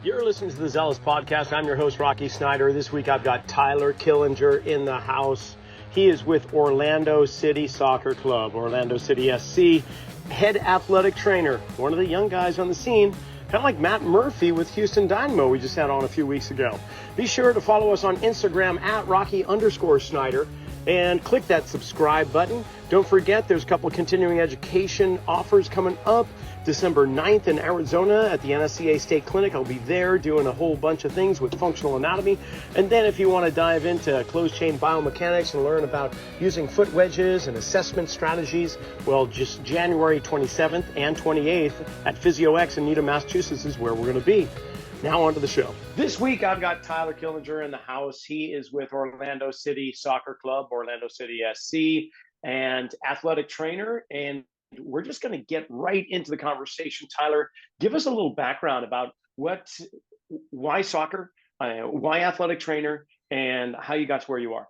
You're listening to the Zelos podcast. I'm your host, Rocky Snyder. This week I've got Tyler Killinger in the house. He is with Orlando City Soccer Club, Orlando City SC, head athletic trainer, one of the young guys on the scene, kind of like Matt Murphy with Houston Dynamo we just had on a few weeks ago. Be sure to follow us on Instagram at Rocky_Snyder and click that subscribe button. Don't forget, there's a couple of continuing education offers coming up. December 9th in Arizona at the NSCA State Clinic. I'll be there doing a whole bunch of things with functional anatomy. And then if you want to dive into closed chain biomechanics and learn about using foot wedges and assessment strategies, well, just January 27th and 28th at PhysioX in Needham, Massachusetts is where we're going to be. Now on to the show. This week I've got Tyler Killinger in the house. He is with Orlando City Soccer Club, Orlando City SC, and athletic trainer. And we're just going to get right into the conversation. Tyler, give us a little background about why soccer, why athletic trainer, and how you got to where you are.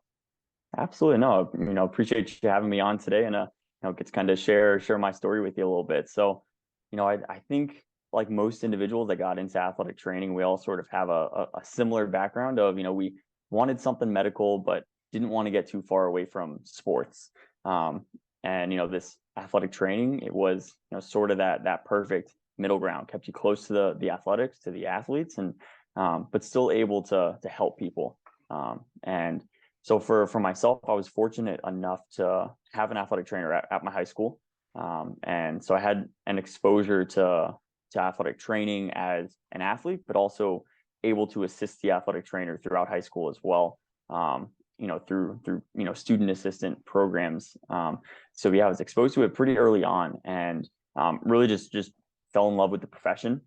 Absolutely. No, appreciate you having me on today, and get to kind of share my story with you a little bit. So, I think like most individuals that got into athletic training, we all sort of have a similar background of, we wanted something medical, but didn't want to get too far away from sports. And this athletic training, it was sort of that perfect middle ground, kept you close to the athletics, to the athletes, and but still able to help people. And so for myself, I was fortunate enough to have an athletic trainer at my high school, and so I had an exposure to athletic training as an athlete, but also able to assist the athletic trainer throughout high school as well. Through student assistant programs. So yeah, I was exposed to it pretty early on, and really just fell in love with the profession,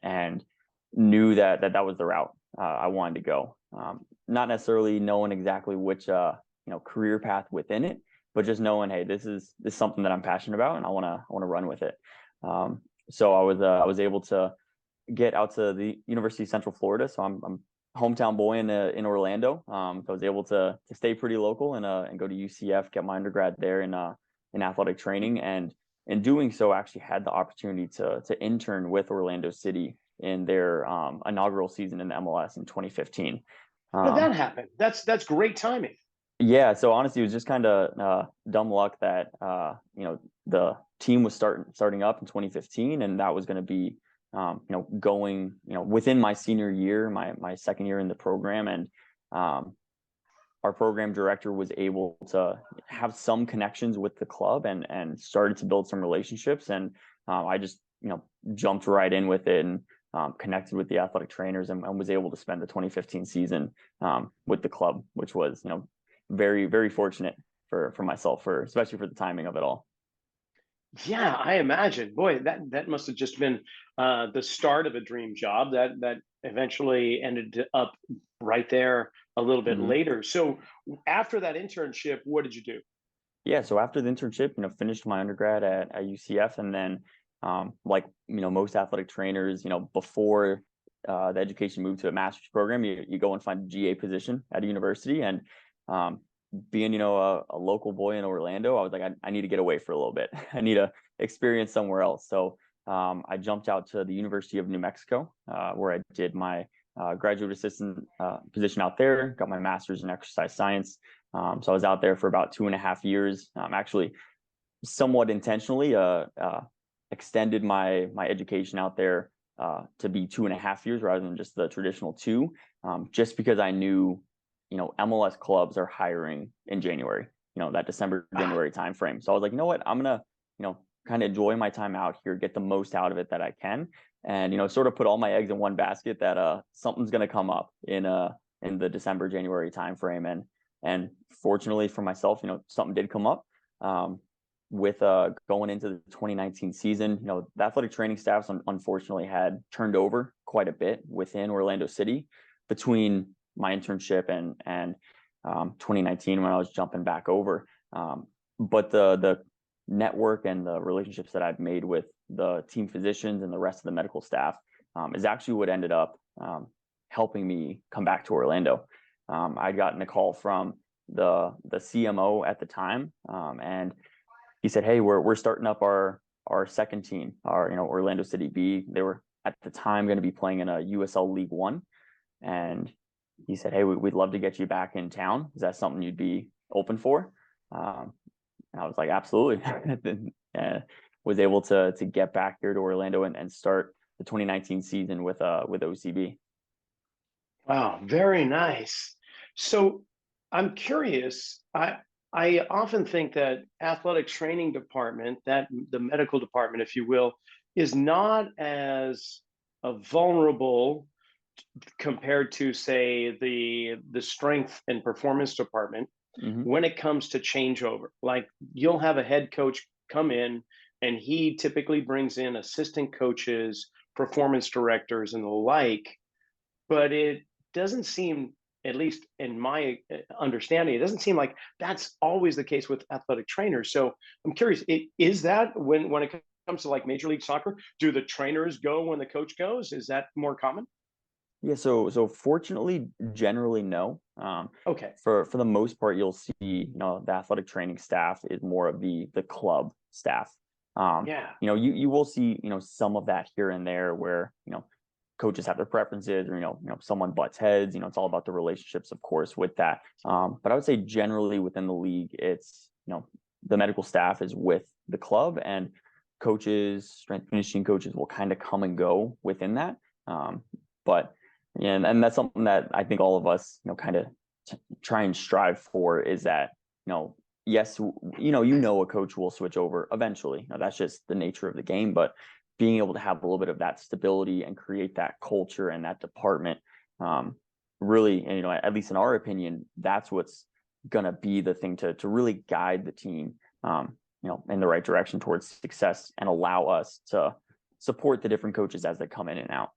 and knew that was the route I wanted to go. Not necessarily knowing exactly which career path within it, but just knowing, hey, this is something that I'm passionate about, and I want to run with it. So I was able to get out to the University of Central Florida. So I'm hometown boy in Orlando. So I was able to stay pretty local and go to UCF, get my undergrad there in athletic training, and in doing so, actually had the opportunity to intern with Orlando City in their inaugural season in the MLS in 2015. How did that happen? That's great timing. Yeah, so honestly, it was just kind of dumb luck that the team was starting up in 2015, and that was going to be going within my senior year, my second year in the program, and our program director was able to have some connections with the club and started to build some relationships, and I just jumped right in with it and connected with the athletic trainers and was able to spend the 2015 season with the club, which was very, very fortunate for myself, especially for the timing of it all. Yeah, I imagine. Boy, that must have just been the start of a dream job that eventually ended up right there a little bit later. So after that internship, what did you do? Yeah, so after the internship, finished my undergrad at UCF, and then most athletic trainers, before the education moved to a master's program, you go and find a GA position at a university. And being a local boy in Orlando, I was like, I need to get away for a little bit. I need to experience somewhere else. So I jumped out to the University of New Mexico, where I did my graduate assistant position out there, got my master's in exercise science. So I was out there for about 2.5 years. Actually, somewhat intentionally extended my education out there to be 2.5 years rather than just the traditional 2, just because I knew MLS clubs are hiring in January, that December-January timeframe. So I was like, you know what, I'm going to, kind of enjoy my time out here, get the most out of it that I can. And, sort of put all my eggs in one basket that something's going to come up in the December-January timeframe. And fortunately for myself, something did come up with going into the 2019 season. The athletic training staffs unfortunately had turned over quite a bit within Orlando City between my internship and 2019 when I was jumping back over. But the network and the relationships that I've made with the team physicians and the rest of the medical staff is actually what ended up helping me come back to Orlando. I'd gotten a call from the CMO at the time, and he said, "Hey, we're starting up our second team, our Orlando City B." They were at the time going to be playing in a USL League One. And he said, "Hey, we'd love to get you back in town. Is that something you'd be open for?" And I was like, absolutely. And was able to get back here to Orlando and start the 2019 season with OCB. Wow, very nice. So I'm curious. I often think that athletic training department, that the medical department, if you will, is not as vulnerable compared to, say, the strength and performance department Mm-hmm. when it comes to changeover. Like, you'll have a head coach come in, and he typically brings in assistant coaches, performance directors, and the like. But it doesn't seem, at least in my understanding, it doesn't seem like that's always the case with athletic trainers. So I'm curious, is that when it comes to like Major League Soccer, do the trainers go when the coach goes? Is that more common? Yeah, so fortunately, generally no. Okay. For the most part, you'll see, the athletic training staff is more of the club staff. Yeah. You will see, some of that here and there where, coaches have their preferences, or someone butts heads. It's all about the relationships, of course, with that. But I would say generally within the league, it's, the medical staff is with the club, and coaches, strength and conditioning coaches will kind of come and go within that. But and that's something that I think all of us, kind of try and strive for, is that, yes, a coach will switch over eventually. That's just the nature of the game. But being able to have a little bit of that stability and create that culture and that department, really, and, at least in our opinion, that's what's going to be the thing to really guide the team, in the right direction towards success, and allow us to support the different coaches as they come in and out.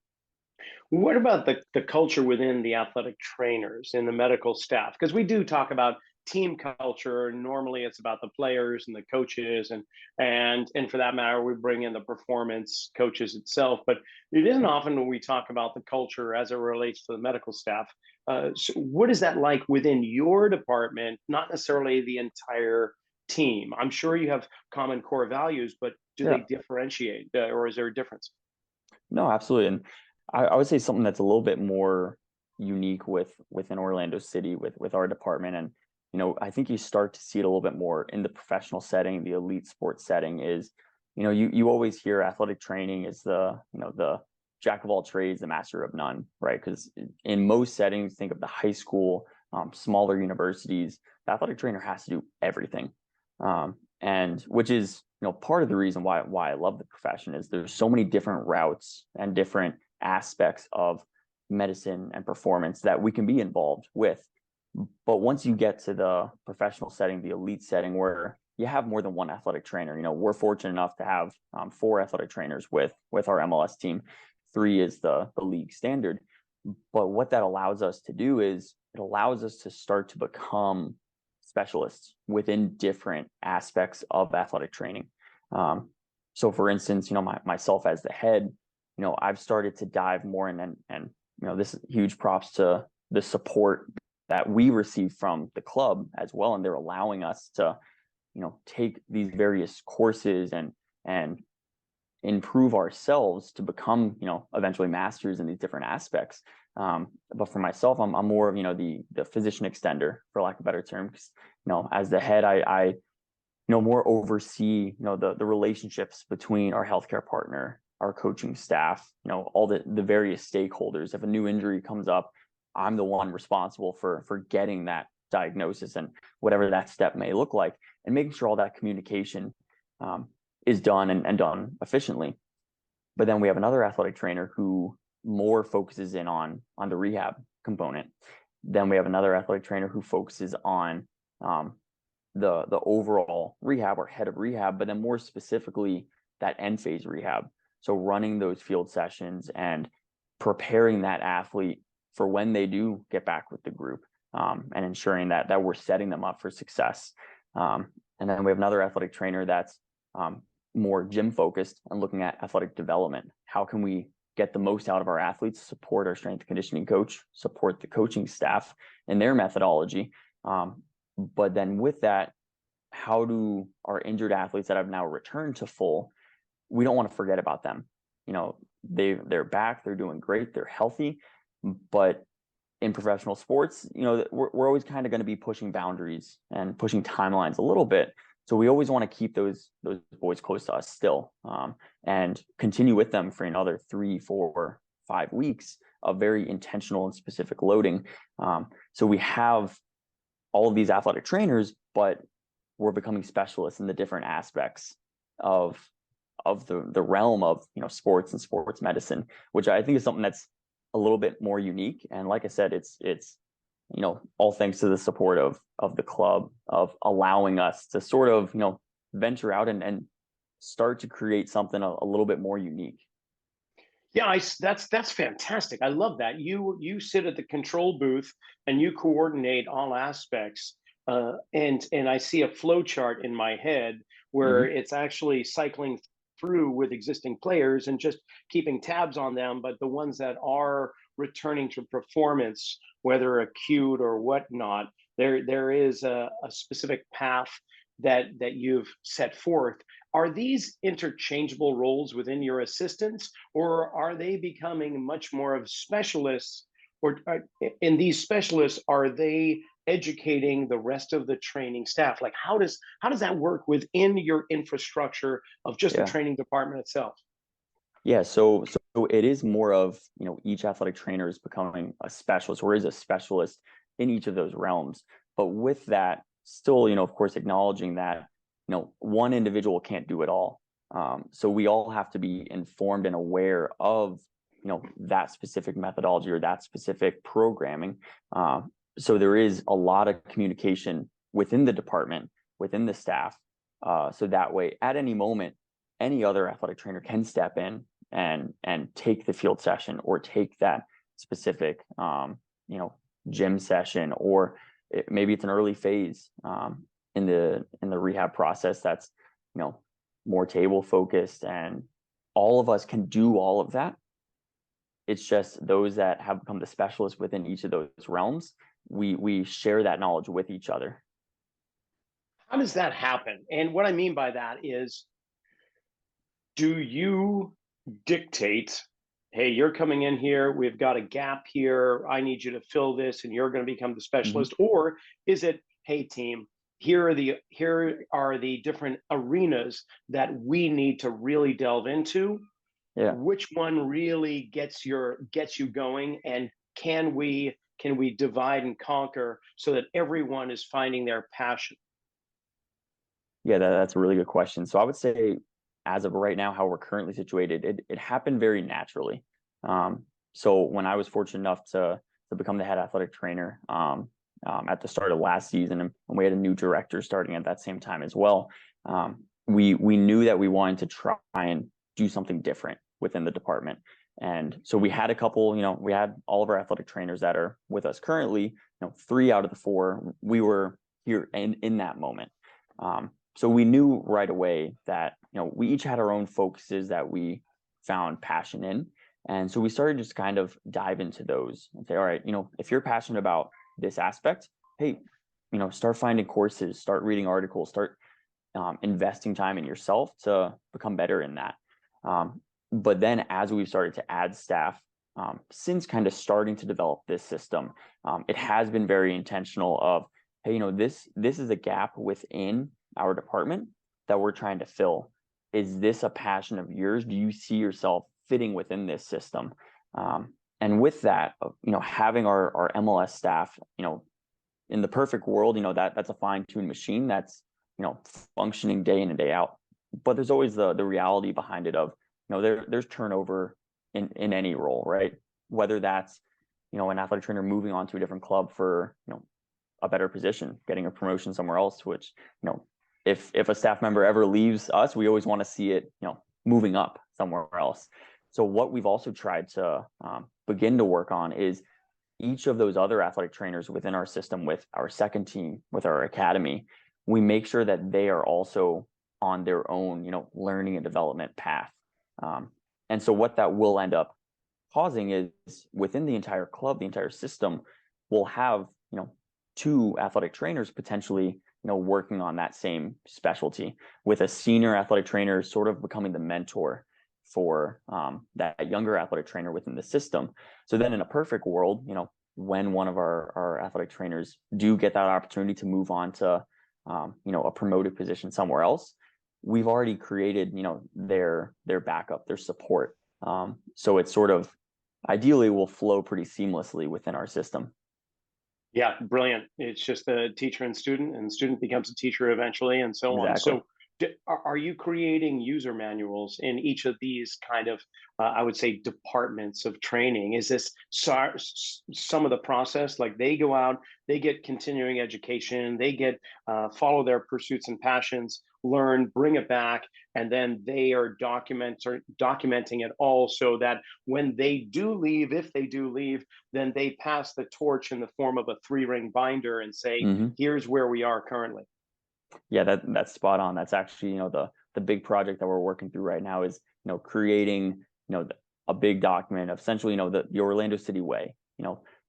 What about the culture within the athletic trainers and the medical staff? Because we do talk about team culture. Normally, it's about the players and the coaches, and for that matter, we bring in the performance coaches itself. But it isn't often when we talk about the culture as it relates to the medical staff. So what is that like within your department? Not necessarily the entire team. I'm sure you have common core values, but do they Yeah. differentiate, or is there a difference? No, absolutely. And I would say something that's a little bit more unique within Orlando City with our department. And, I think you start to see it a little bit more in the professional setting, the elite sports setting, is, you always hear athletic training is the jack of all trades, the master of none, right? Because in most settings, think of the high school, smaller universities, the athletic trainer has to do everything. And which is, part of the reason why I love the profession, is there's so many different routes and different aspects of medicine and performance that we can be involved with. But once you get to the professional setting, the elite setting, where you have more than one athletic trainer, we're fortunate enough to have 4 athletic trainers with our MLS team. 3 is the league standard. But what that allows us to do is, it allows us to start to become specialists within different aspects of athletic training. So for instance, myself as the head, I've started to dive more in, and this is huge props to the support that we receive from the club as well. And they're allowing us to, take these various courses and improve ourselves to become, eventually masters in these different aspects. But for myself, I'm more of, the physician extender, for lack of a better term, because, as the head, I more oversee, the relationships between our healthcare partner, our coaching staff, all the various stakeholders. If a new injury comes up, I'm the one responsible for getting that diagnosis and whatever that step may look like, and making sure all that communication is done and done efficiently. But then we have another athletic trainer who more focuses in on the rehab component. Then we have another athletic trainer who focuses on the overall rehab, or head of rehab, but then more specifically that end phase rehab. So running those field sessions and preparing that athlete for when they do get back with the group, and ensuring that we're setting them up for success. And then we have another athletic trainer that's more gym focused and looking at athletic development. How can we get the most out of our athletes, support our strength and conditioning coach, support the coaching staff and their methodology. But then with that, how do our injured athletes that have now returned to full, we don't want to forget about them. they're back, they're doing great, they're healthy. But in professional sports, we're always kind of going to be pushing boundaries and pushing timelines a little bit. So we always want to keep those boys close to us still, and continue with them for another 3, 4, 5 weeks of very intentional and specific loading. So we have all of these athletic trainers, but we're becoming specialists in the different aspects of the realm of sports and sports medicine, which I think is something that's a little bit more unique. And like I said, it's all thanks to the support of the club, of allowing us to sort of venture out and start to create something a little bit more unique. Yeah, that's fantastic. I love that. You sit at the control booth and you coordinate all aspects. And I see a flow chart in my head where it's actually cycling through with existing players and just keeping tabs on them. But the ones that are returning to performance, whether acute or whatnot, there is a specific path that you've set forth. Are these interchangeable roles within your assistants, or are they becoming much more of specialists? Or in these specialists, are they educating the rest of the training staff? Like, how does that work within your infrastructure of just the training department itself? Yeah, so it is more of each athletic trainer is becoming a specialist, or is a specialist in each of those realms. But with that, still, of course, acknowledging that one individual can't do it all. So we all have to be informed and aware of that specific methodology or that specific programming. So there is a lot of communication within the department, within the staff. So that way, at any moment, any other athletic trainer can step in and take the field session, or take that specific gym session, or maybe it's an early phase in the rehab process that's more table focused, and all of us can do all of that. It's just those that have become the specialists within each of those realms, we share that knowledge with each other. How does that happen? And what I mean by that is, do you dictate, hey, you're coming in here, we've got a gap here, I need you to fill this, and you're going to become the specialist? Or is it, hey team, here are the different arenas that we need to really delve into? Which one really gets you going, and can we divide and conquer so that everyone is finding their passion? Yeah, that's a really good question. So I would say, as of right now, how we're currently situated, it happened very naturally. So when I was fortunate enough to become the head athletic trainer at the start of last season, and we had a new director starting at that same time as well, we knew that we wanted to try and do something different within the department. And so we had a couple, we had all of our athletic trainers that are with us currently, 3 out of the 4, we were here in that moment. So we knew right away that, we each had our own focuses that we found passion in. And so we started just kind of dive into those and say, all right, if you're passionate about this aspect, hey, start finding courses, start reading articles, start investing time in yourself to become better in that. But then as we've started to add staff, since kind of starting to develop this system, it has been very intentional of, hey, this is a gap within our department that we're trying to fill. Is this a passion of yours? Do you see yourself fitting within this system? And with that, having our MLS staff, in the perfect world, that's a fine-tuned machine that's, functioning day in and day out. But there's always the reality behind it of, there's turnover in any role, right? Whether that's, an athletic trainer moving on to a different club for, a better position, getting a promotion somewhere else, which, if a staff member ever leaves us, we always want to see it, moving up somewhere else. So what we've also tried to begin to work on is each of those other athletic trainers within our system, with our second team, with our academy, we make sure that they are also on their own, learning and development path. And so what that will end up causing is, within the entire club, the entire system, we'll have, 2 athletic trainers potentially, working on that same specialty, with a senior athletic trainer sort of becoming the mentor for that younger athletic trainer within the system. So then in a perfect world, when one of our athletic trainers do get that opportunity to move on to, a promoted position somewhere else, we've already created, their backup, their support. So it's sort of ideally will flow pretty seamlessly within our system. Yeah, brilliant. It's just the teacher and student becomes a teacher eventually, and so on. Exactly. So, are you creating user manuals in each of these kind of, I would say, departments of training? Is this some of the process? Like they go out, they get continuing education, they get follow their pursuits and passions, learn, bring it back, and then they are documenting it all so that when they do leave, if they do leave, then they pass the torch in the form of a 3-ring binder and say, Mm-hmm. here's where we are currently. Yeah, that's spot on. That's actually, the big project that we're working through right now is, creating, a big document of essentially, the Orlando City way.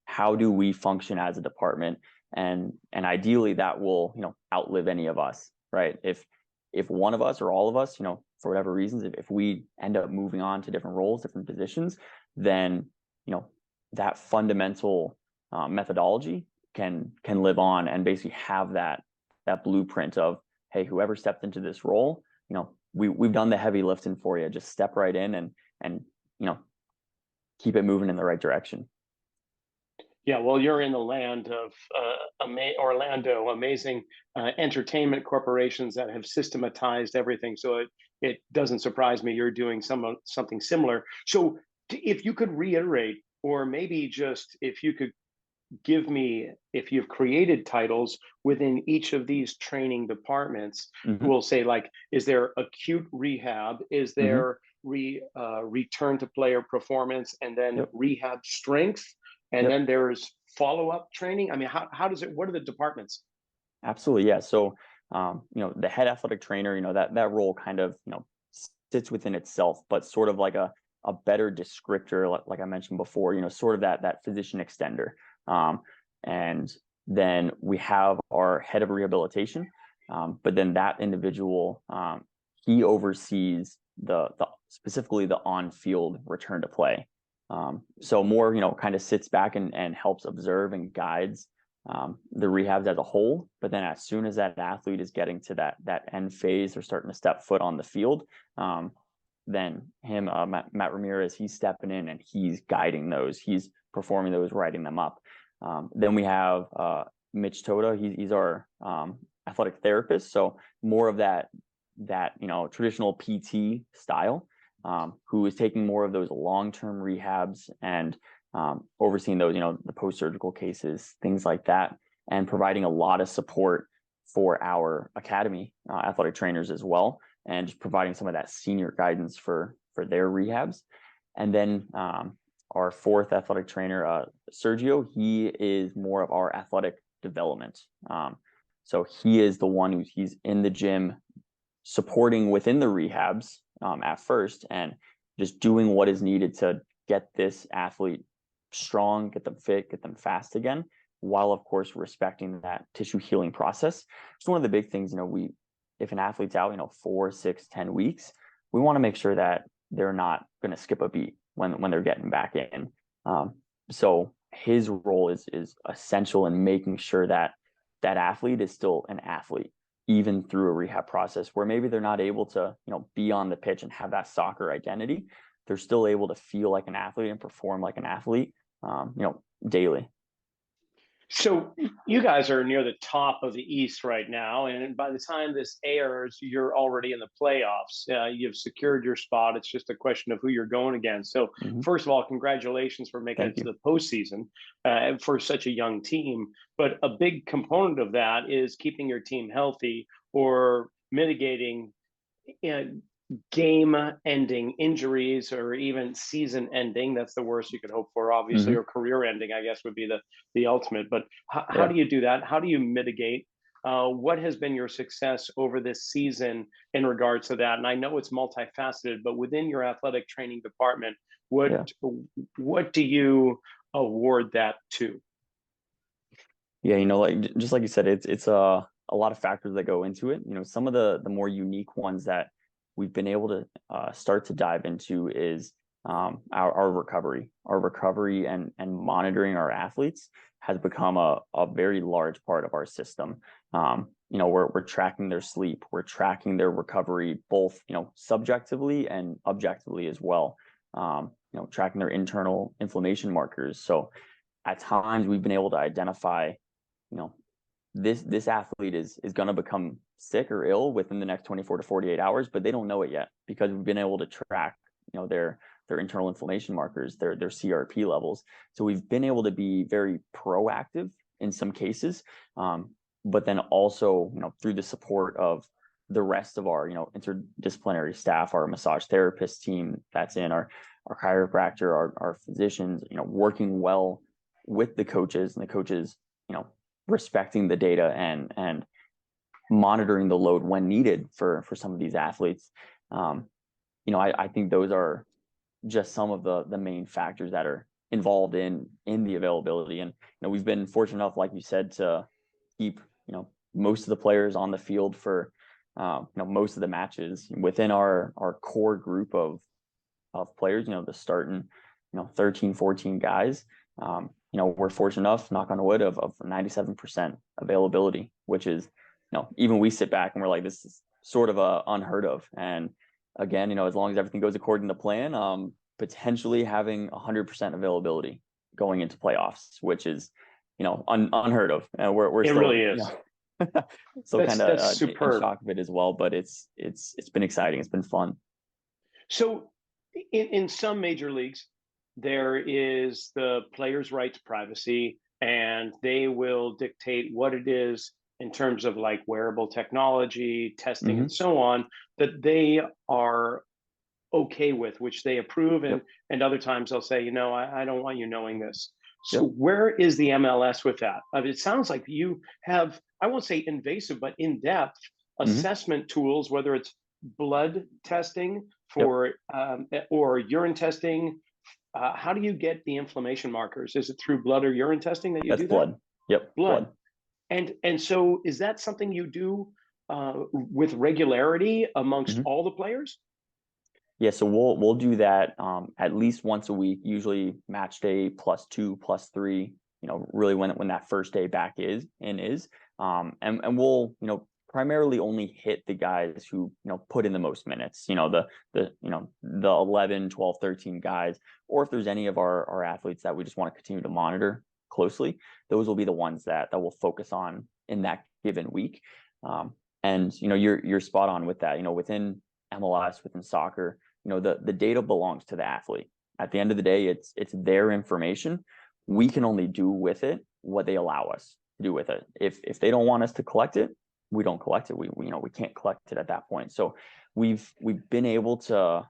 How do we function as a department? And ideally that will, outlive any of us, right? If one of us or all of us, for whatever reasons, if we end up moving on to different roles, different positions, then, that fundamental methodology can live on and basically have that blueprint of, hey, whoever stepped into this role, we've done the heavy lifting for you. Just step right in and keep it moving in the right direction. Yeah, well, you're in the land of Orlando, amazing entertainment corporations that have systematized everything. So it doesn't surprise me you're doing something similar. So if you could reiterate, or maybe just if you could give me, if you've created titles within each of these training departments, Mm-hmm. we'll say, like, is there acute rehab? Is Mm-hmm. there return to player performance, and then Yep. rehab strength? And Yep. then there's follow-up training. I mean, how does it, what are the departments? Absolutely. Yeah. So, the head athletic trainer, that role kind of, sits within itself, but sort of like a better descriptor, like I mentioned before, sort of that physician extender. And then we have our head of rehabilitation, but then that individual, he oversees the specifically the on-field return to play. So more, kind of sits back and helps observe and guides the rehabs as a whole. But then as soon as that athlete is getting to that end phase, they're starting to step foot on the field, then him, Matt Ramirez, he's stepping in and he's guiding those. He's performing those, writing them up. Then we have Mitch Toda. He's our athletic therapist. So more of that traditional PT style, who is taking more of those long-term rehabs and overseeing those, the post-surgical cases, things like that, and providing a lot of support for our academy athletic trainers as well, and just providing some of that senior guidance for their rehabs. And then our fourth athletic trainer, Sergio, he is more of our athletic development. So he is the one he's in the gym supporting within the rehabs at first, and just doing what is needed to get this athlete strong, get them fit, get them fast again, while of course respecting that tissue healing process. It's one of the big things, if an athlete's out, 4, 6, 10 weeks, we want to make sure that they're not going to skip a beat when they're getting back in. So his role is essential in making sure that athlete is still an athlete, even through a rehab process where maybe they're not able to, be on the pitch and have that soccer identity. They're still able to feel like an athlete and perform like an athlete, daily. So you guys are near the top of the East right now, and by the time this airs, you're already in the playoffs. You've secured your spot. It's just a question of who you're going against. So, first of all, congratulations for making it to the postseason for such a young team. But a big component of that is keeping your team healthy or mitigating game-ending injuries or even season-ending. That's the worst you could hope for, obviously, or career-ending, I guess, would be the ultimate. But how do you do that? How do you mitigate? What has been your success over this season in regards to that? And I know it's multifaceted, but within your athletic training department, what do you award that to? Yeah, just like you said, it's a lot of factors that go into it. Some of the more unique ones that we've been able to start to dive into is our recovery and monitoring our athletes has become a very large part of our system. We're tracking their sleep, we're tracking their recovery, both, subjectively and objectively as well. Tracking their internal inflammation markers. So at times we've been able to identify, this athlete is going to become sick or ill within the next 24 to 48 hours, but they don't know it yet because we've been able to track, their internal inflammation markers, their CRP levels. So we've been able to be very proactive in some cases, but then also, through the support of the rest of our, interdisciplinary staff, our massage therapist team that's in, our chiropractor, our physicians, working well with the coaches, and the coaches, respecting the data and monitoring the load when needed for some of these athletes. I think those are just some of the main factors that are involved in the availability. And we've been fortunate enough, like you said, to keep most of the players on the field for most of the matches within our core group of players. The starting 13, 14 guys. We're fortunate enough, knock on wood, of 97% availability, which is, even we sit back and we're like, this is sort of unheard of. And again, as long as everything goes according to plan, potentially having 100% availability going into playoffs, which is, unheard of. And we're it still, really is. So kind of in superb. shock of it as well, but it's been exciting. It's been fun. So in some major leagues, there is the players' right to privacy, and they will dictate what it is in terms of like wearable technology, testing, and so on, that they are okay with, which they approve. And other times they'll say, I don't want you knowing this. So where is the MLS with that? It sounds like you have, I won't say invasive, but in-depth assessment tools, whether it's blood testing for or urine testing. How do you get the inflammation markers? Is it through blood or urine testing that you do blood? That? Yep, blood. And so is that something you do with regularity amongst all the players? Yeah, so we'll do that at least once a week, usually match day +2, +3, really when that first day back is. And we'll, primarily only hit the guys who, put in the most minutes, the 11, 12, 13 guys, or if there's any of our athletes that we just want to continue to monitor closely, those will be the ones that we'll focus on in that given week. And, you're spot on with that, within MLS, within soccer, the data belongs to the athlete. At the end of the day, it's their information. We can only do with it what they allow us to do with it. If they don't want us to collect it, we don't collect it. We can't collect it at that point. So we've been able to,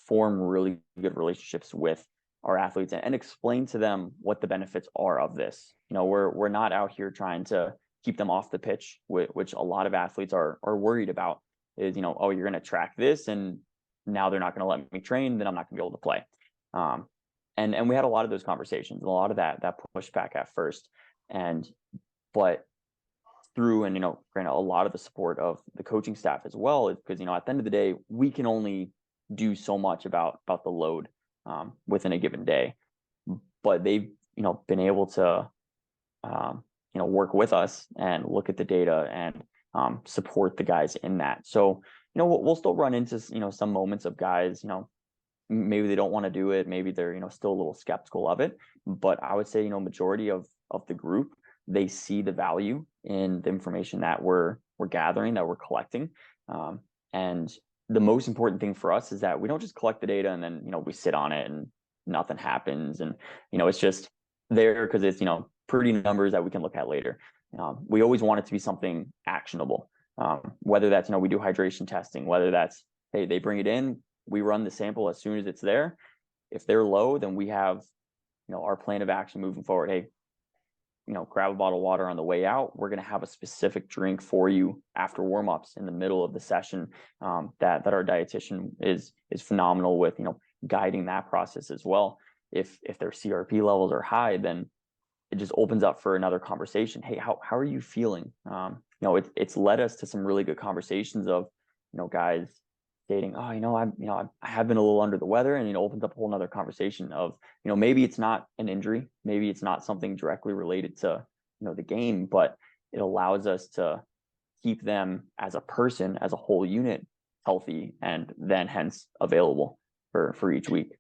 form really good relationships with our athletes and explain to them what the benefits are of this. We're not out here trying to keep them off the pitch, which a lot of athletes are worried about. Is, oh, you're going to track this and now they're not going to let me train, then I'm not going to be able to play. And we had a lot of those conversations, a lot of that pushback at first. But through, and, granted, a lot of the support of the coaching staff as well, is because, at the end of the day, we can only do so much about the load within a given day. But they've, been able to, work with us and look at the data and support the guys in that. So, we'll still run into, some moments of guys, maybe they don't want to do it. Maybe they're, still a little skeptical of it. But I would say, majority of the group, they see the value in the information that we're gathering, that we're collecting. And the most important thing for us is that we don't just collect the data and then, we sit on it and nothing happens. And, it's just there because it's, pretty numbers that we can look at later. We always want it to be something actionable. Whether that's, we do hydration testing, whether that's, hey, they bring it in, we run the sample as soon as it's there. If they're low, then we have, our plan of action moving forward. Hey, grab a bottle of water on the way out. We're going to have a specific drink for you after warmups in the middle of the session. That our dietitian is phenomenal with, guiding that process as well. If their CRP levels are high, then it just opens up for another conversation. Hey, how are you feeling? It's led us to some really good conversations of, guys stating, oh, I have been a little under the weather, and, opens up a whole nother conversation of, maybe it's not an injury, maybe it's not something directly related to, the game, but it allows us to keep them as a person, as a whole unit, healthy, and then hence available for each week.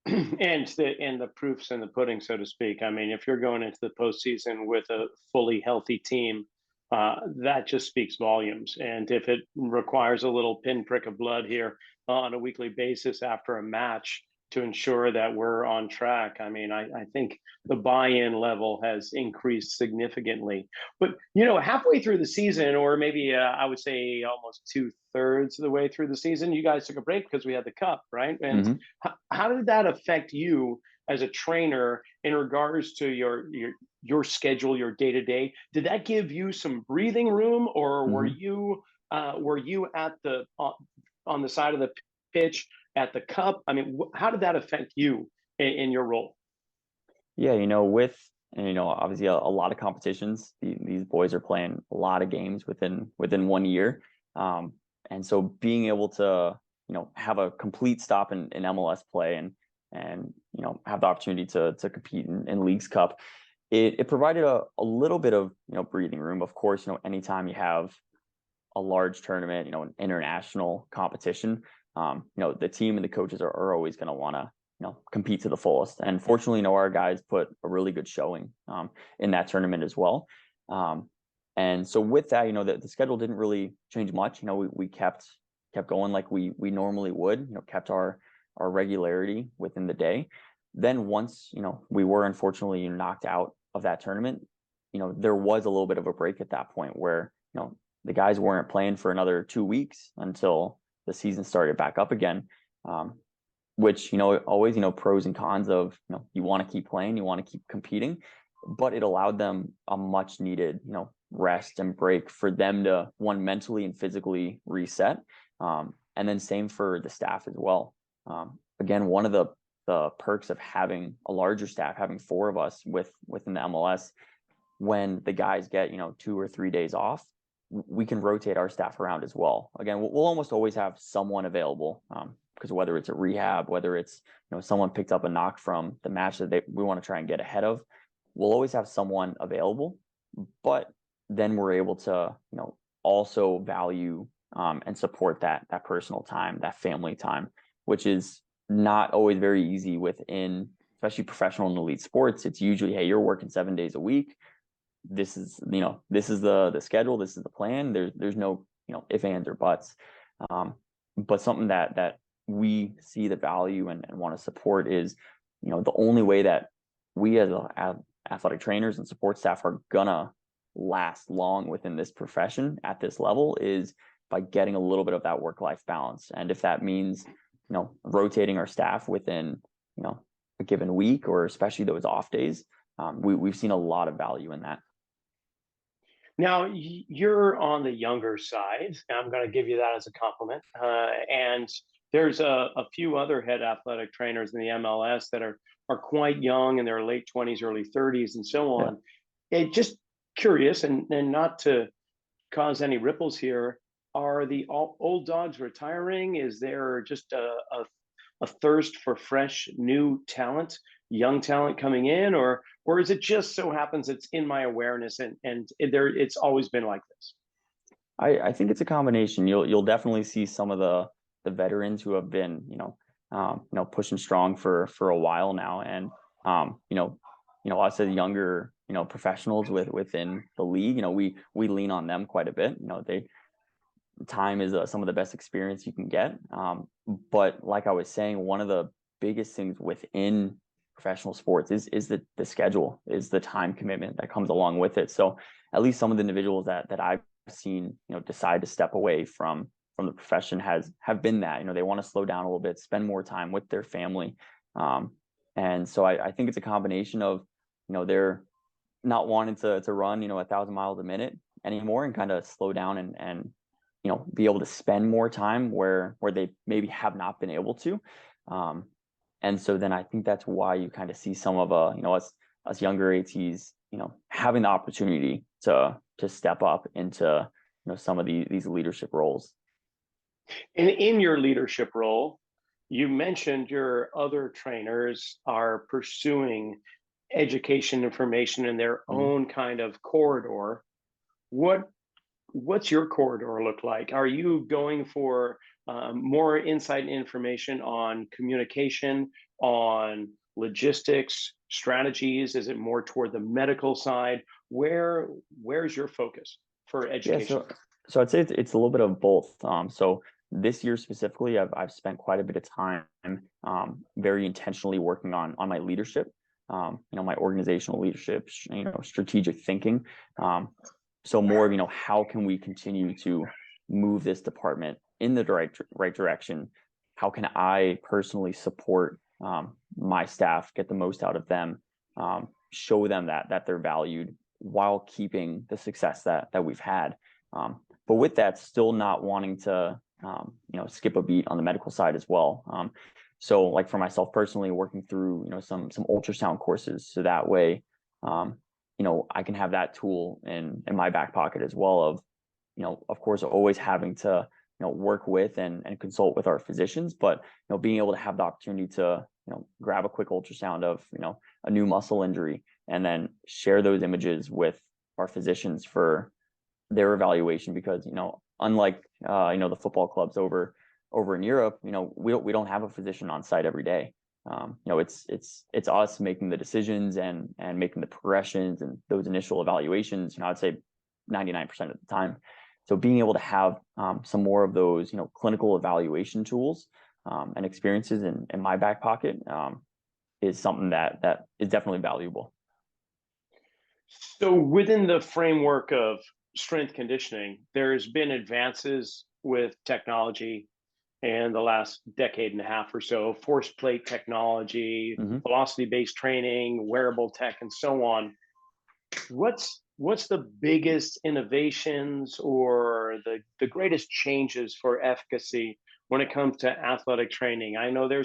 And the proof's in the pudding, so to speak. I mean, if you're going into the postseason with a fully healthy team, that just speaks volumes. And if it requires a little pinprick of blood here on a weekly basis after a match to ensure that we're on track, I mean, I think the buy-in level has increased significantly. But, halfway through the season, or maybe I would say almost 2/3 of the way through the season, you guys took a break because we had the cup, right? And Mm-hmm. how did that affect you as a trainer in regards to your schedule, your day to day? Did that give you some breathing room, or were Mm-hmm. you at the on the side of the pitch at the cup? I mean, how did that affect you in your role? Yeah, with obviously a lot of competitions. These boys are playing a lot of games within 1 year, and so being able to have a complete stop in MLS play and have the opportunity to compete in Leagues Cup, it provided a little bit of breathing room. Of course, anytime you have a large tournament, an international competition, the team and the coaches are always going to want to compete to the fullest. And fortunately, our guys put a really good showing in that tournament as well. And so with that, the schedule didn't really change much. We kept going like we normally would. Kept our regularity within the day. Then once we were unfortunately knocked out of that tournament, there was a little bit of a break at that point where the guys weren't playing for another 2 weeks until the season started back up again. Which, always, pros and cons of, you want to keep playing, you want to keep competing, but it allowed them a much needed, rest and break for them to, one, mentally and physically reset. And then same for the staff as well. Again, one of the perks of having a larger staff, having 4 of us within the MLS, when the guys get, 2 or 3 days off, we can rotate our staff around as well. Again, we'll almost always have someone available, because whether it's a rehab, whether it's someone picked up a knock from the match that we want to try and get ahead of, we'll always have someone available. But then we're able to also value and support that personal time, that family time, which is not always very easy within, especially professional and elite sports. It's usually, hey, you're working 7 days a week. This is the schedule. This is the plan. There's no if, ands, or buts. But something that we see the value and want to support is the only way that we as athletic trainers and support staff are gonna last long within this profession at this level is by getting a little bit of that work-life balance. And if that means rotating our staff within a given week, or especially those off days, we've seen a lot of value in that. Now, you're on the younger side. I'm going to give you that as a compliment. And there's a few other head athletic trainers in the MLS that are quite young, in their late 20s, early 30s, and so Yeah. on. Just curious, and not to cause any ripples here, are the old dogs retiring? Is there just a thirst for fresh, new talent, young talent coming in, or is it just so happens it's in my awareness and it's always been like this? I think it's a combination. You'll definitely see some of the veterans who have been pushing strong for a while now, and us as younger professionals within the league, we lean on them quite a bit. Time is some of the best experience you can get. But like I was saying, one of the biggest things within professional sports is the schedule, is the time commitment that comes along with it. So at least some of the individuals that I've seen, decide to step away from the profession have been that, they want to slow down a little bit, spend more time with their family. And so I think it's a combination of, they're not wanting to run, 1,000 miles a minute anymore, and kind of slow down and be able to spend more time where they maybe have not been able to. And so then I think that's why you kind of see some of us younger ATs, having the opportunity to step up into some of these leadership roles. And in your leadership role, you mentioned your other trainers are pursuing education information in their Mhm. own kind of corridor. What what's your corridor look like? Are you going for more insight and information on communication, on logistics, strategies? Is it more toward the medical side? Where's your focus for Yeah, education? so I'd say it's a little bit of both. So this year specifically, I've spent quite a bit of time very intentionally working on my leadership, my organizational leadership, strategic thinking. So more of, how can we continue to move this department in the right direction? How can I personally support my staff, get the most out of them, show them that they're valued while keeping the success that we've had. But with that, still not wanting to skip a beat on the medical side as well. So like for myself personally, working through some ultrasound courses, so that way I can have that tool in my back pocket as well. Of course, always having to work with and consult with our physicians, but being able to have the opportunity to grab a quick ultrasound of a new muscle injury and then share those images with our physicians for their evaluation, because unlike the football clubs over in Europe, we don't have a physician on site every day. It's us making the decisions and making the progressions and those initial evaluations. I'd say 99% of the time. So being able to have some more of those clinical evaluation tools and experiences in my back pocket is something that is definitely valuable. So within the framework of strength conditioning, there's been advances with technology in the last decade and a half or so, force plate technology, Mm-hmm. velocity-based training, wearable tech, and so on. What's the biggest innovations or the greatest changes for efficacy when it comes to athletic training? I know there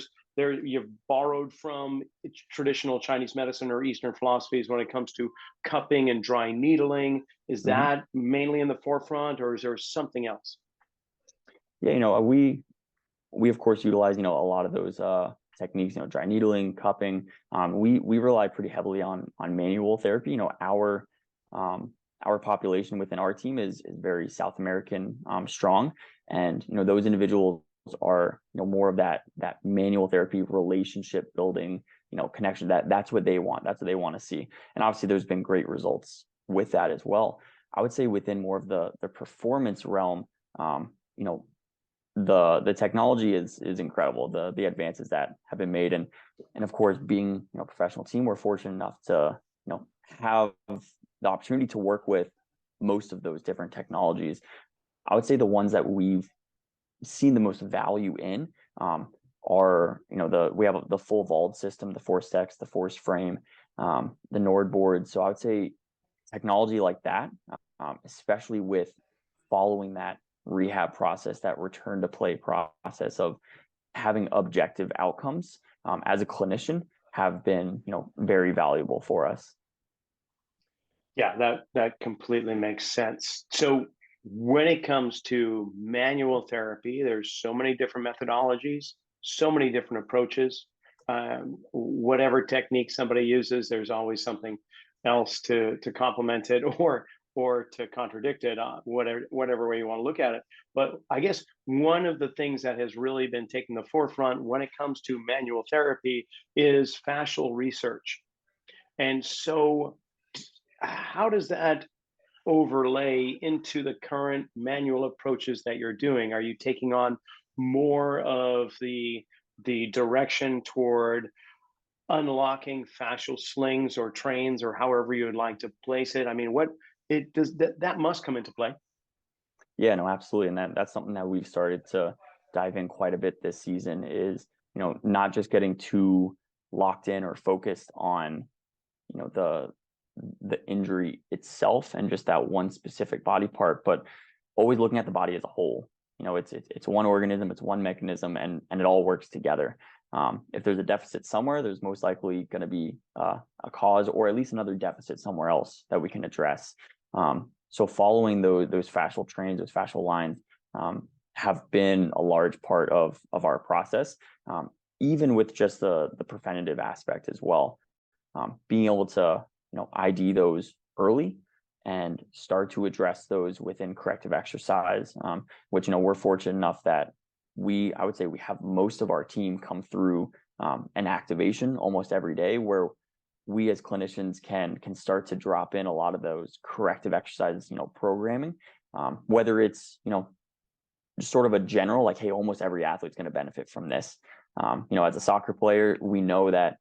you've borrowed from traditional Chinese medicine or Eastern philosophies when it comes to cupping and dry needling. Is Mm-hmm. that mainly in the forefront, or is there something else? Yeah, we of course utilize a lot of those techniques, dry needling, cupping. We rely pretty heavily on manual therapy. Our population within our team is very South American strong, and those individuals are more of that manual therapy, relationship building, connection. That's what they want. That's what they want to see. And obviously there's been great results with that as well. I would say within more of the performance realm, you know the technology is incredible, the advances that have been made, and of course, being a professional team, we're fortunate enough to have the opportunity to work with most of those different technologies. I would say the ones that we've seen the most value in are we have the full vault system, the Force Tex, the Force Frame, the Nord board. So I would say technology like that, especially with following that rehab process, that return to play process of having objective outcomes as a clinician, have been very valuable for us. Yeah, that completely makes sense. So when it comes to manual therapy, there's so many different methodologies, so many different approaches. Whatever technique somebody uses, there's always something else to complement it or to contradict it, whatever way you want to look at it. But I guess one of the things that has really been taking the forefront when it comes to manual therapy is fascial research. And so how does that overlay into the current manual approaches that you're doing? Are you taking on more of the direction toward unlocking fascial slings or trains or however you would like to place it? I mean, what it does that must come into play. Yeah, no, absolutely. And that's something that we've started to dive in quite a bit this season, is not just getting too locked in or focused on the injury itself and just that one specific body part, but always looking at the body as a whole. It's one organism, it's one mechanism, and it all works together. If there's a deficit somewhere, there's most likely going to be a cause, or at least another deficit somewhere else that we can address. So following those fascial trains, those fascial lines, have been a large part of our process, even with just the preventative aspect as well. Being able to, ID those early and start to address those within corrective exercise, which, we're fortunate enough that I would say we have most of our team come through an activation almost every day, where we as clinicians can start to drop in a lot of those corrective exercises, programming, whether it's, just sort of a general, like, hey, almost every athlete's going to benefit from this. As a soccer player, we know that,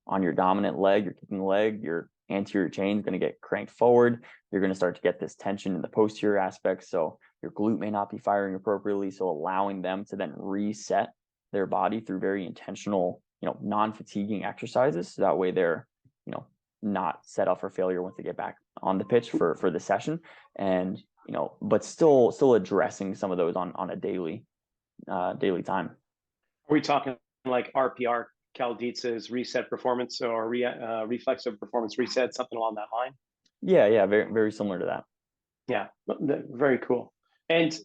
on your dominant leg, your kicking leg, your anterior chain is going to get cranked forward. You're going to start to get this tension in the posterior aspect. So your glute may not be firing appropriately. So allowing them to then reset their body through very intentional, non-fatiguing exercises. So that way they're, not set up for failure once they get back on the pitch for the session. And, but still addressing some of those on a daily time. Are we talking like RPR, Cal Dietz's reset performance, or reflexive performance reset, something along that line? Yeah, very, very similar to that. Yeah, very cool. And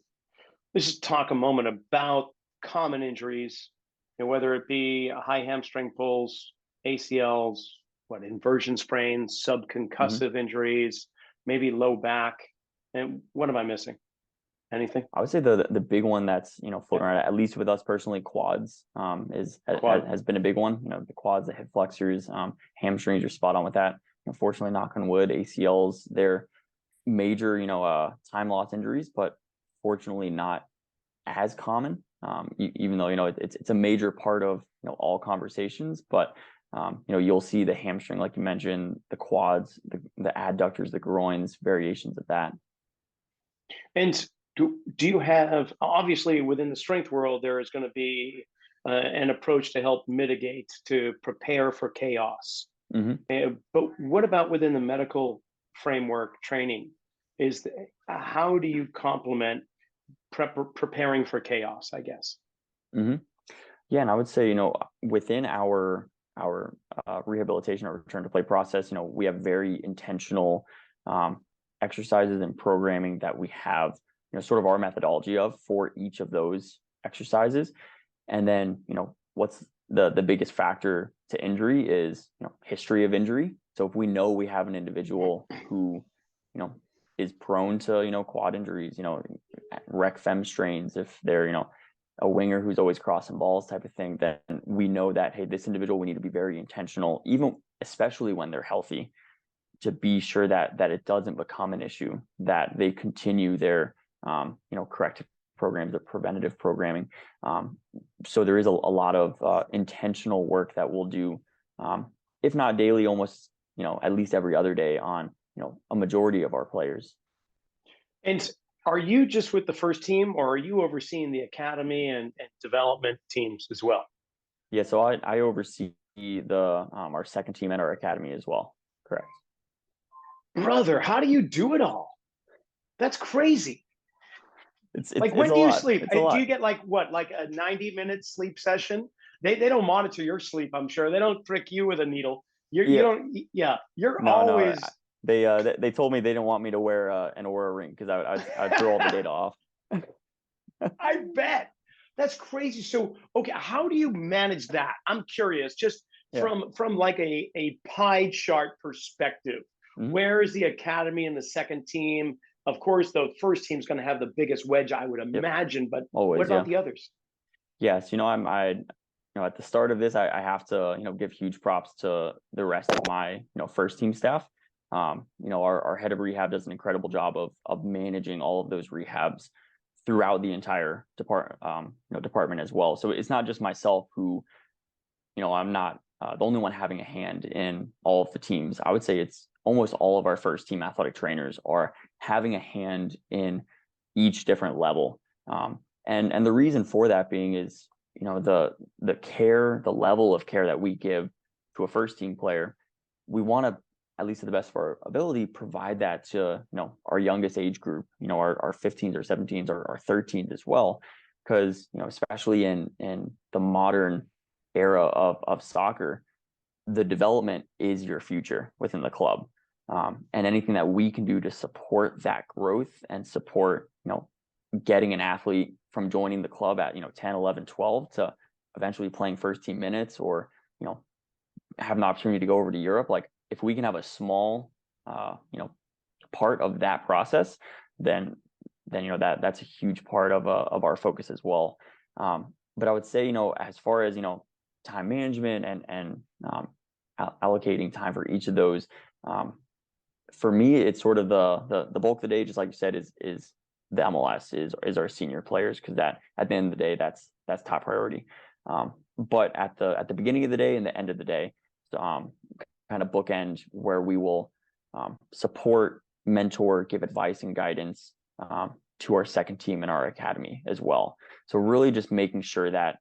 let's just talk a moment about common injuries, whether it be high hamstring pulls, ACLs, inversion sprains, subconcussive injuries, maybe low back. And what am I missing? Anything? I would say the big one that's floating around, at least with us personally, quads has been a big one. The quads, the hip flexors, hamstrings are spot on with that. Unfortunately, knock on wood, ACLs, they're major time loss injuries, but fortunately not as common. Even though it's a major part of all conversations, but you'll see the hamstring, like you mentioned, the quads, the adductors, the groins, variations of that. And do you have, obviously within the strength world, there is going to be an approach to help mitigate, to prepare for chaos. But what about within the medical framework training? How do you complement preparing for chaos, I guess? Yeah, and I would say, within our rehabilitation or return to play process, we have very intentional exercises and programming that we have, sort of our methodology of for each of those exercises. And then, what's the biggest factor to injury is, history of injury. So if we know we have an individual who, is prone to, quad injuries, rec fem strains, if they're, a winger who's always crossing balls type of thing, then we know that, hey, this individual, we need to be very intentional, especially when they're healthy, to be sure that it doesn't become an issue, that they continue their, corrective programs, the preventative programming. So there is a lot of intentional work that we'll do, if not daily, almost, at least every other day on, a majority of our players. And are you just with the first team, or are you overseeing the academy and development teams as well? Yeah, so I oversee our second team and our academy as well. Correct. Brother, how do you do it all? That's crazy. It's like, when do you sleep? Do you get like a 90-minute sleep session? They don't monitor your sleep, I'm sure. They don't prick you with a needle. You don't. Yeah, you're always. No, they told me they didn't want me to wear an Oura ring because I threw all the data off. I bet. That's crazy. So, okay, how do you manage that? I'm curious, just from like a pie chart perspective. Where is the academy and the second team? Of course, the first team's going to have the biggest wedge, I would imagine. But always, what about the others? Yes, at the start of this, I have to give huge props to the rest of my first team staff. Our head of rehab does an incredible job of managing all of those rehabs throughout the entire department as well. So it's not just myself who, I'm not the only one having a hand in all of the teams. I would say it's almost all of our first team athletic trainers are having a hand in each different level. And the reason for that being is, the care, the level of care that we give to a first team player, we want to, at least to the best of our ability, provide that to, our youngest age group, our 15s or 17s or our 13s as well. Because, especially in the modern era of soccer, the development is your future within the club. And anything that we can do to support that growth and support, getting an athlete from joining the club at 10, 11, 12 to eventually playing first team minutes, or have an opportunity to go over to Europe. Like, if we can have a small part of that process, then that's a huge part of our focus as well. But I would say, as far as time management and allocating time for each of those, for me, it's sort of the bulk of the day, just like you said, is the MLS, is our senior players, because that, at the end of the day, that's top priority. But at the beginning of the day and the end of the day, kind of bookend where we will support, mentor, give advice and guidance to our second team in our academy as well. So really just making sure that,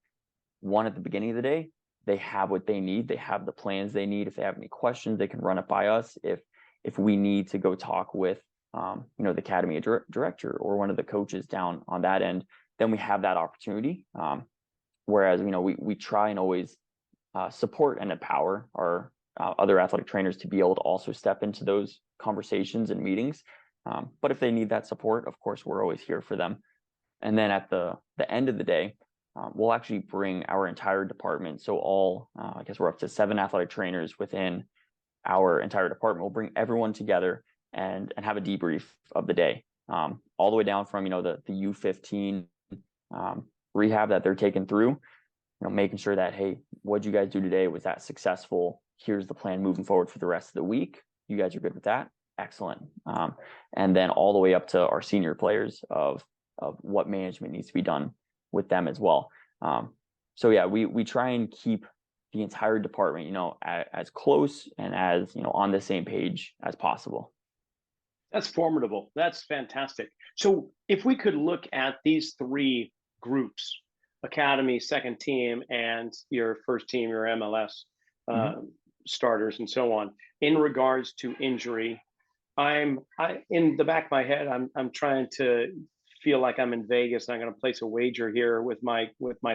one, at the beginning of the day, they have what they need, they have the plans they need. If they have any questions, they can run it by us. If we need to go talk with the academy director or one of the coaches down on that end, then we have that opportunity. Whereas we try and always support and empower our other athletic trainers to be able to also step into those conversations and meetings. But if they need that support, of course, we're always here for them. And then at the end of the day, we'll actually bring our entire department. So all, I guess we're up to 7 athletic trainers within our entire department. We'll bring everyone together and have a debrief of the day, all the way down from the U15 rehab that they're taking through, making sure that, hey, what'd you guys do today? Was that successful? Here's the plan moving forward for the rest of the week. You guys are good with that? Excellent. And then all the way up to our senior players of what management needs to be done with them as well. So yeah, we try and keep the entire department, as close and as, on the same page as possible. That's formidable. That's fantastic. So if we could look at these 3 groups, academy, second team, and your first team, your MLS starters and so on, in regards to injury, I in the back of my head, I'm trying to feel like I'm in Vegas, and I'm going to place a wager here with my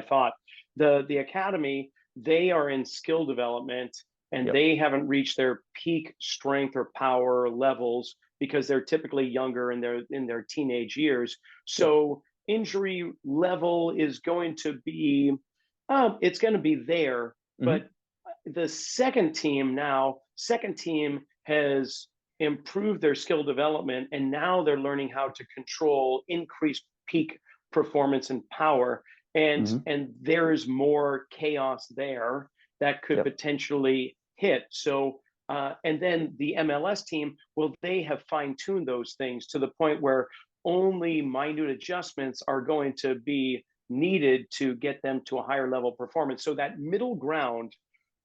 thought. The academy, they are in skill development, and they haven't reached their peak strength or power levels because they're typically younger in their teenage years. So injury level is going to be it's going to be there. But the second team has improved their skill development, and now they're learning how to control increased peak performance and power, and there's more chaos there that could potentially hit. So and then the MLS team, well, they have fine-tuned those things to the point where only minute adjustments are going to be needed to get them to a higher level performance. So that middle ground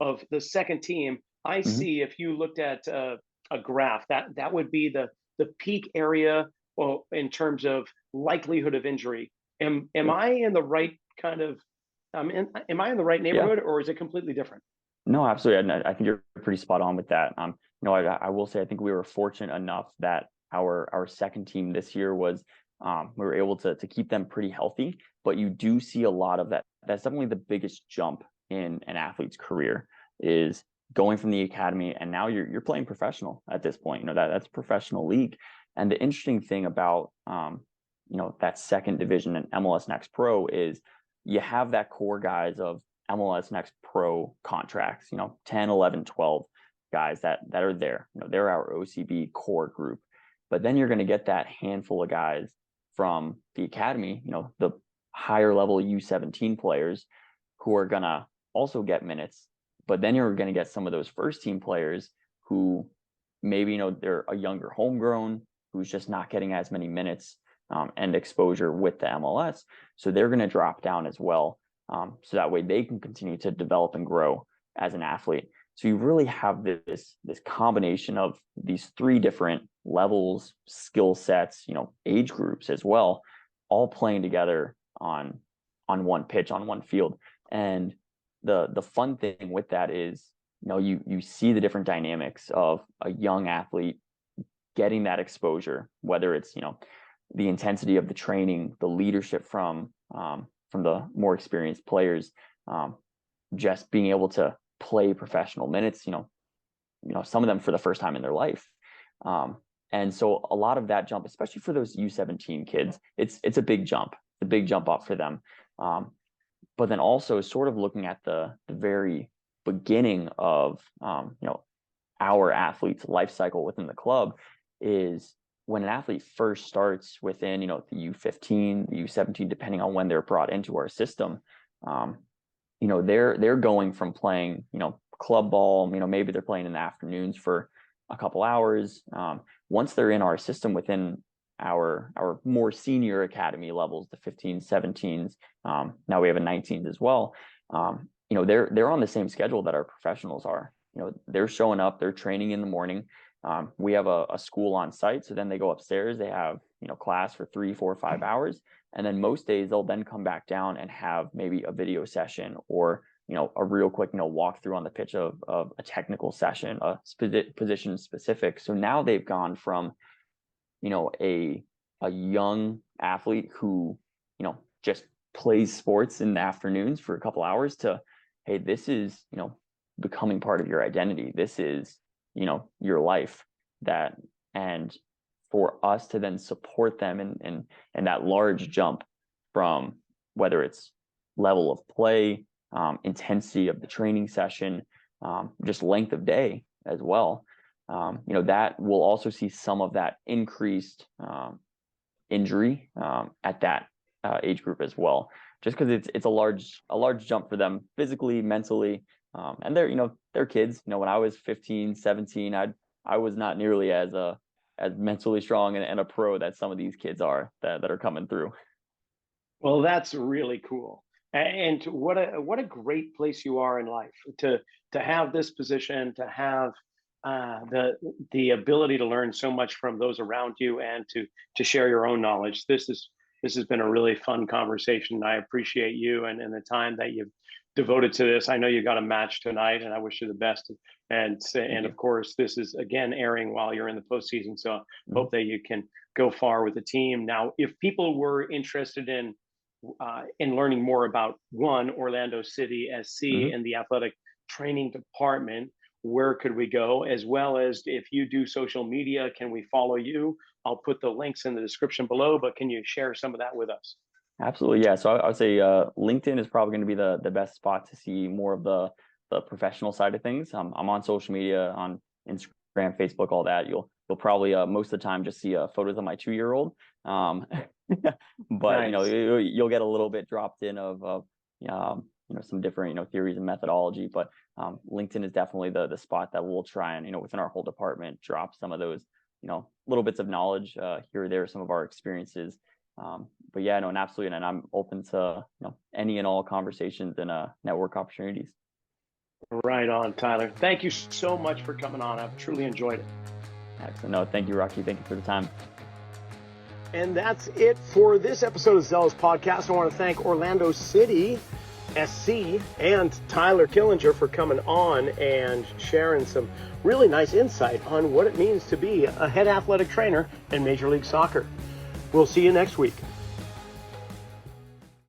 of the second team, I see, if you looked at a graph, that would be the peak area, well, in terms of likelihood of injury. Am I in the right kind of am I in the right neighborhood, or is it completely different? No, absolutely. And I think you're pretty spot on with that. I will say, I think we were fortunate enough that our second team this year was, we were able to keep them pretty healthy, but you do see a lot of that. That's definitely the biggest jump in an athlete's career, is going from the academy, and now you're playing professional at this point. That's professional league. And the interesting thing about that second division in MLS Next Pro is you have that core guys of MLS Next Pro contracts, 10, 11, 12 guys that are there. They're our OCB core group. But then you're going to get that handful of guys from the academy, the higher level U17 players, who are going to also get minutes. But then you're going to get some of those first team players who maybe, they're a younger homegrown, who's just not getting as many minutes and exposure with the MLS. So they're going to drop down as well. So that way they can continue to develop and grow as an athlete. So you really have this combination of these 3 different levels, skill sets, age groups as well, all playing together on one pitch, on one field. And the fun thing with that is, you see the different dynamics of a young athlete getting that exposure, whether it's, the intensity of the training, the leadership from the more experienced players, just being able to play professional minutes, some of them for the first time in their life. And so a lot of that jump, especially for those U17 kids, it's a big jump. It's a big jump up for them. But then also sort of looking at the very beginning of our athlete's life cycle within the club is when an athlete first starts within the U15, the U17, depending on when they're brought into our system. They're going from playing club ball, maybe they're playing in the afternoons for a couple hours. Once they're in our system within our more senior academy levels, the 15s, 17s, now we have a 19s as well. They're on the same schedule that our professionals are. They're showing up, they're training in the morning. We have a school on site, so then they go upstairs, they have class for 3, 4, 5 hours, and then most days they'll then come back down and have maybe a video session or a real quick walkthrough on the pitch of a technical session, a position specific. So now they've gone from a young athlete who just plays sports in the afternoons for a couple hours to, hey, this is becoming part of your identity. This is your life. And for us to then support them in that large jump from whether it's level of play, intensity of the training session, just length of day as well. That we'll also see some of that increased injury at that age group as well, just because it's a large jump for them physically, mentally, and they're kids. When I was 15, 17, I was not nearly as mentally strong and a pro that some of these kids are that are coming through. Well, that's really cool. And what a great place you are in life to have this position, to have the ability to learn so much from those around you and to share your own knowledge. This has been a really fun conversation. I appreciate you and the time that you've devoted to this. I know you got a match tonight, and I wish you the best. And of course, this is again airing while you're in the postseason. So hope that you can go far with the team. Now, if people were interested in learning more about Orlando City SC and the athletic training department, where could we go? As well as if you do social media, can we follow you? I'll put the links in the description below, but can you share some of that with us? Absolutely, yeah. So I would say LinkedIn is probably going to be the best spot to see more of the professional side of things. I'm on social media, on Instagram, Facebook, all that. You'll probably most of the time just see photos of my 2-year-old. But nice. You'll get a little bit dropped in of some different theories and methodology. But LinkedIn is definitely the spot that we'll try and within our whole department drop some of those little bits of knowledge here or there, some of our experiences. But yeah, no, and absolutely, and I'm open to any and all conversations and network opportunities. Right on, Tyler. Thank you so much for coming on. I've truly enjoyed it. Excellent. No, thank you, Rocky. Thank you for the time. And that's it for this episode of Zelos Podcast. I want to thank Orlando City SC and Tyler Killinger for coming on and sharing some really nice insight on what it means to be a head athletic trainer in Major League Soccer. We'll see you next week.